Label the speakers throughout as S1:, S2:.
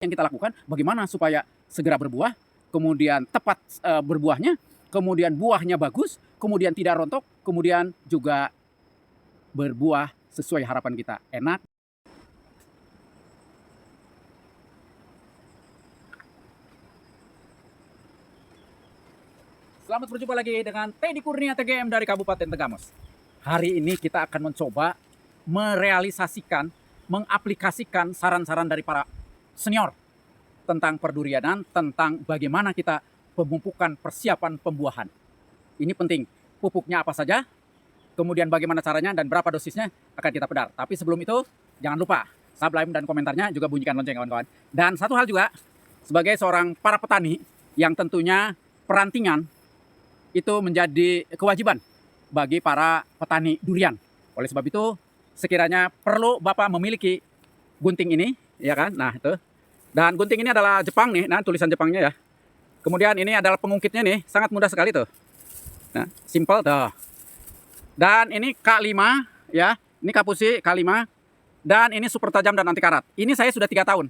S1: Yang kita lakukan bagaimana supaya segera berbuah, kemudian tepat berbuahnya, kemudian buahnya bagus, kemudian tidak rontok, kemudian juga berbuah sesuai harapan kita, enak. Selamat berjumpa lagi dengan Teddy Kurnia TGM dari Kabupaten Tegamas. Hari ini kita akan mencoba merealisasikan, mengaplikasikan saran-saran dari para senior tentang perdurianan, tentang bagaimana kita pemupukan persiapan pembuahan. Ini penting, pupuknya apa saja, kemudian bagaimana caranya dan berapa dosisnya akan kita pedar. Tapi sebelum itu, jangan lupa subscribe dan komentarnya, juga bunyikan lonceng kawan-kawan. Dan satu hal juga, sebagai seorang para petani yang tentunya perantingan itu menjadi kewajiban bagi para petani durian. Oleh sebab itu, sekiranya perlu Bapak memiliki gunting ini, ya kan? Nah, itu. Dan gunting ini adalah Jepang nih, nah tulisan Jepangnya ya. Kemudian ini adalah pengungkitnya nih, sangat mudah sekali tuh. Nah, simple tuh. Dan ini K5 ya, ini Kapusi K5. Dan ini super tajam dan anti karat. Ini saya sudah 3 tahun.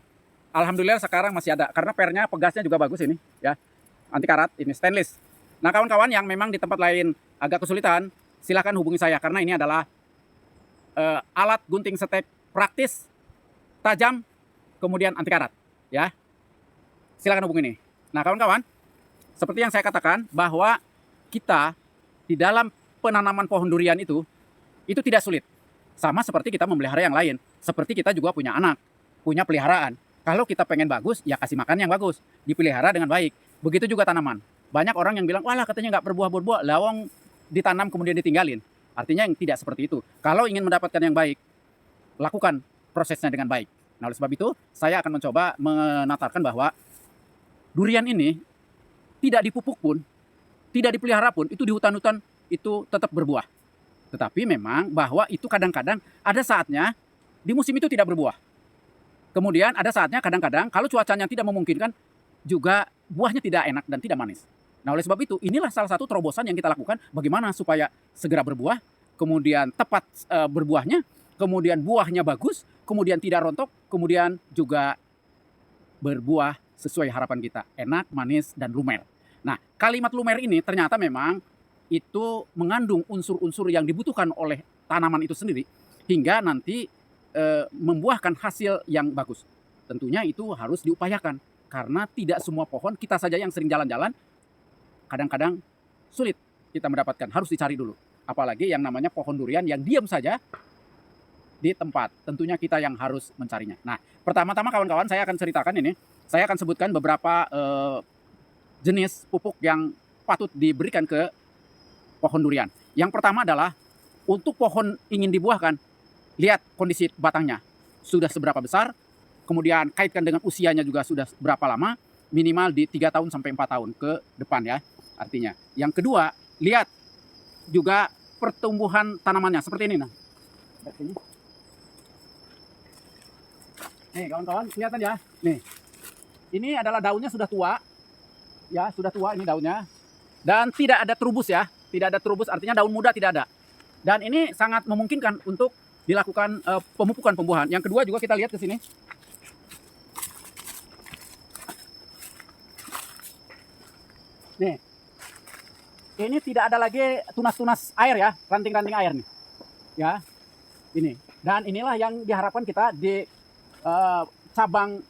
S1: Alhamdulillah sekarang masih ada, karena pernya, pegasnya juga bagus ini ya. Anti karat, ini stainless. Nah kawan-kawan yang memang di tempat lain agak kesulitan, silahkan hubungi saya, karena ini adalah alat gunting setek praktis, tajam, kemudian anti karat ya. Silahkan hubungi ini. Nah kawan-kawan, seperti yang saya katakan bahwa kita di dalam penanaman pohon durian itu tidak sulit. Sama seperti kita memelihara yang lain. Seperti kita juga punya anak, punya peliharaan. Kalau kita pengen bagus, ya kasih makan yang bagus, dipelihara dengan baik. Begitu juga tanaman. Banyak orang yang bilang, walah katanya nggak berbuah-berbuah, lawang ditanam kemudian ditinggalin. Artinya yang tidak seperti itu. Kalau ingin mendapatkan yang baik, lakukan prosesnya dengan baik. Nah oleh sebab itu, saya akan mencoba menatakan bahwa durian ini tidak dipupuk pun, tidak dipelihara pun, itu di hutan-hutan itu tetap berbuah. Tetapi memang bahwa itu kadang-kadang ada saatnya di musim itu tidak berbuah. Kemudian ada saatnya kadang-kadang kalau cuacanya tidak memungkinkan, juga buahnya tidak enak dan tidak manis. Nah oleh sebab itu, inilah salah satu terobosan yang kita lakukan bagaimana supaya segera berbuah, kemudian tepat berbuahnya, kemudian buahnya bagus, kemudian tidak rontok, kemudian juga berbuah sesuai harapan kita, enak, manis, dan lumer. Nah kalimat lumer ini ternyata memang itu mengandung unsur-unsur yang dibutuhkan oleh tanaman itu sendiri, hingga nanti membuahkan hasil yang bagus. Tentunya itu harus diupayakan, karena tidak semua pohon, kita saja yang sering jalan-jalan, kadang-kadang sulit kita mendapatkan, harus dicari dulu. Apalagi yang namanya pohon durian yang diam saja di tempat, tentunya kita yang harus mencarinya. Nah, pertama-tama kawan-kawan saya akan ceritakan ini, saya akan sebutkan beberapa jenis pupuk yang patut diberikan ke pohon durian. Yang pertama adalah, untuk pohon ingin dibuahkan, lihat kondisi batangnya, sudah seberapa besar, kemudian kaitkan dengan usianya juga sudah berapa lama, minimal di 3 tahun sampai 4 tahun ke depan ya. Artinya, yang kedua, lihat juga pertumbuhan tanamannya seperti ini. Nah, nih kawan-kawan, kelihatan ya. Nih, ini adalah daunnya sudah tua, ya sudah tua ini daunnya, dan tidak ada trubus ya, tidak ada trubus, artinya daun muda tidak ada. Dan ini sangat memungkinkan untuk dilakukan pemupukan pembuahan. Yang kedua juga kita lihat ke sini. Nih, ini tidak ada lagi tunas-tunas air ya, ranting-ranting air nih, ya, ini. Dan inilah yang diharapkan kita di cabang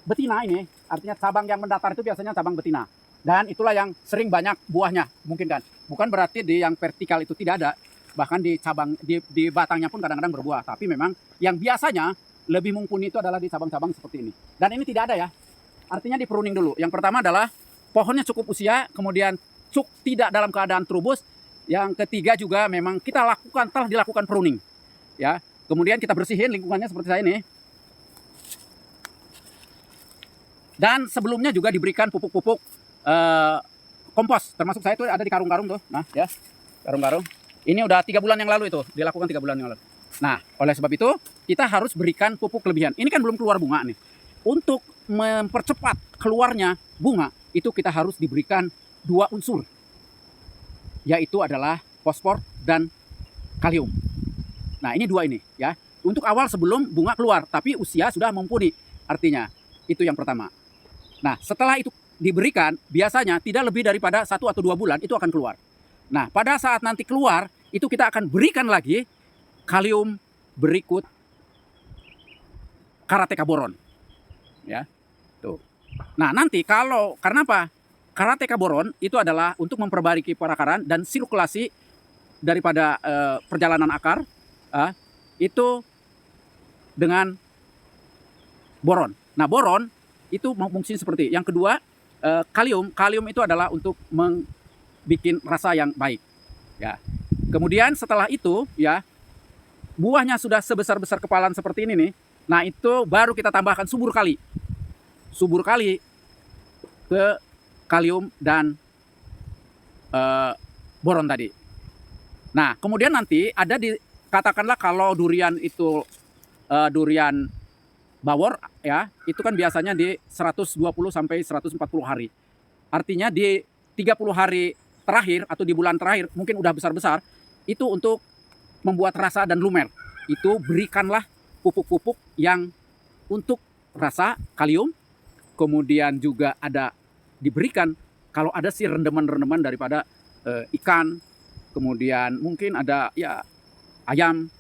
S1: betina ini, artinya cabang yang mendatar itu biasanya cabang betina. Dan itulah yang sering banyak buahnya, mungkin kan. Bukan berarti di yang vertikal itu tidak ada, bahkan di cabang, di batangnya pun kadang-kadang berbuah. Tapi memang yang biasanya lebih mumpuni itu adalah di cabang-cabang seperti ini. Dan ini tidak ada ya, artinya di pruning dulu. Yang pertama adalah pohonnya cukup usia, kemudian tidak dalam keadaan trubus. Yang ketiga juga memang kita lakukan, telah dilakukan pruning ya. Kemudian kita bersihin lingkungannya seperti saya ini. Dan sebelumnya juga diberikan pupuk-pupuk kompos, termasuk saya itu ada di karung-karung tuh. Nah ya, karung-karung. Ini udah 3 bulan yang lalu itu, dilakukan 3 bulan yang lalu. Nah oleh sebab itu kita harus berikan pupuk kelebihan. Ini kan belum keluar bunga nih. Untuk mempercepat keluarnya bunga, itu kita harus diberikan 2 unsur, yaitu adalah fosfor dan kalium. Nah ini 2 ini ya, untuk awal sebelum bunga keluar, tapi usia sudah mumpuni. Artinya Itu yang pertama. Nah, setelah itu diberikan, biasanya tidak lebih daripada 1 atau 2 bulan itu akan keluar. Nah, pada saat nanti keluar, itu kita akan berikan lagi kalium berikut Karateka boron. Ya. Tuh. Nah, nanti karena apa? Karateka boron itu adalah untuk memperbaiki perakaran dan sirkulasi daripada perjalanan akar, itu dengan boron. Nah, boron itu fungsinya seperti yang kedua. Kalium itu adalah untuk membuat rasa yang baik. Ya. Kemudian setelah itu, ya, buahnya sudah sebesar-besar kepalan seperti ini nih. Nah, itu baru kita tambahkan subur kali ke kalium dan boron tadi. Nah, kemudian nanti ada katakanlah kalau durian itu durian bawor, ya, itu kan biasanya di 120 sampai 140 hari. Artinya di 30 hari terakhir atau di bulan terakhir mungkin udah besar-besar, itu untuk membuat rasa dan lumer. Itu berikanlah pupuk-pupuk yang untuk rasa kalium, kemudian juga ada diberikan kalau ada sih rendeman-rendeman daripada ikan, kemudian mungkin ada ya ayam,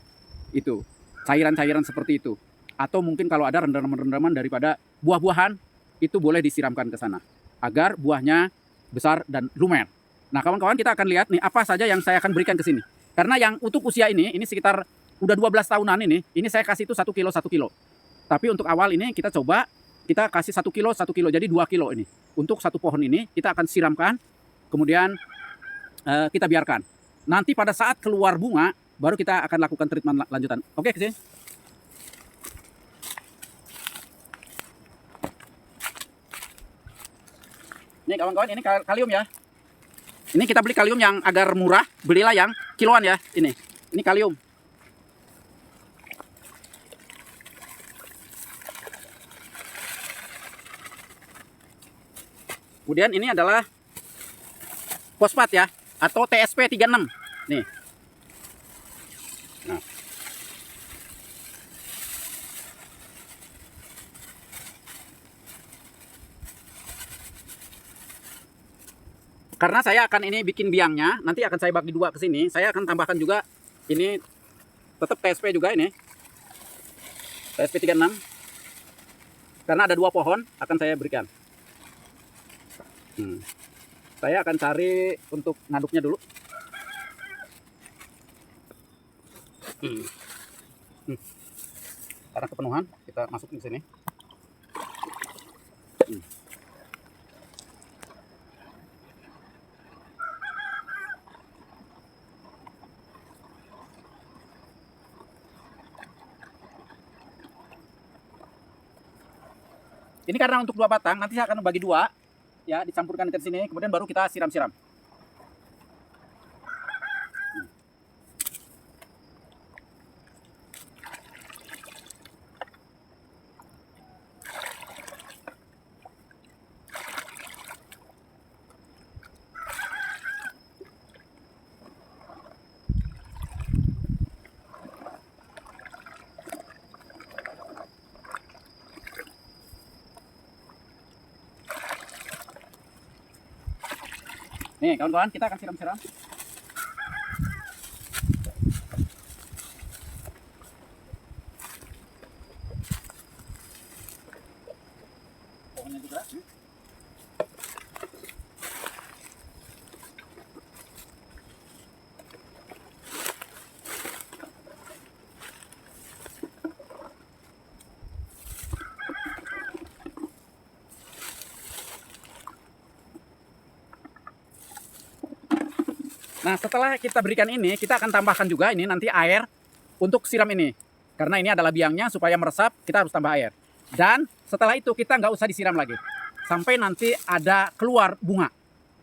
S1: itu cairan-cairan seperti itu. Atau mungkin kalau ada rendaman-rendaman daripada buah-buahan, itu boleh disiramkan ke sana agar buahnya besar dan lumer. Nah, kawan-kawan, kita akan lihat nih apa saja yang saya akan berikan ke sini. Karena yang untuk usia ini sekitar udah 12 tahunan ini saya kasih itu 1 kilo 1 kilo. Tapi untuk awal ini kita coba kita kasih 1 kilo 1 kilo, jadi 2 kilo ini. Untuk satu pohon ini kita akan siramkan, kemudian kita biarkan. Nanti pada saat keluar bunga baru kita akan lakukan treatment lanjutan. Oke, kesini. Ini kawan-kawan, ini kalium ya. Ini kita beli kalium yang agar murah, belilah yang kiloan ya. Ini kalium. Kemudian ini adalah fosfat ya, atau TSP 36. Nih. Nah. Karena saya akan ini bikin biangnya, nanti akan saya bagi 2 ke sini. Saya akan tambahkan juga ini tetap TSP juga ini. TSP 36. Karena ada 2 pohon akan saya berikan. Saya akan cari untuk ngaduknya dulu. Karena kepenuhan, kita masukin ke sini. Ini karena untuk 2 batang, nanti saya akan bagi 2, ya, dicampurkan ke sini, kemudian baru kita siram-siram. Nih kawan-kawan, kita akan siram-siram. Pohonnya juga. Nah, setelah kita berikan ini, kita akan tambahkan juga ini nanti air untuk siram ini. Karena ini adalah biangnya, supaya meresap, kita harus tambah air. Dan setelah itu kita nggak usah disiram lagi. Sampai nanti ada keluar bunga.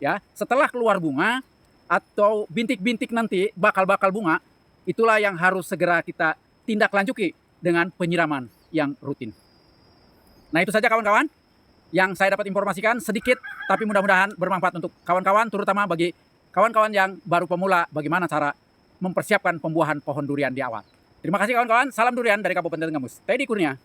S1: Ya, setelah keluar bunga atau bintik-bintik nanti bakal-bakal bunga, itulah yang harus segera kita tindak lanjuti dengan penyiraman yang rutin. Nah, itu saja kawan-kawan yang saya dapat informasikan, sedikit tapi mudah-mudahan bermanfaat untuk kawan-kawan, terutama bagi kawan-kawan yang baru pemula bagaimana cara mempersiapkan pembuahan pohon durian di awal. Terima kasih kawan-kawan, salam durian dari Kabupaten Tenggamus. Teddy Kurnia.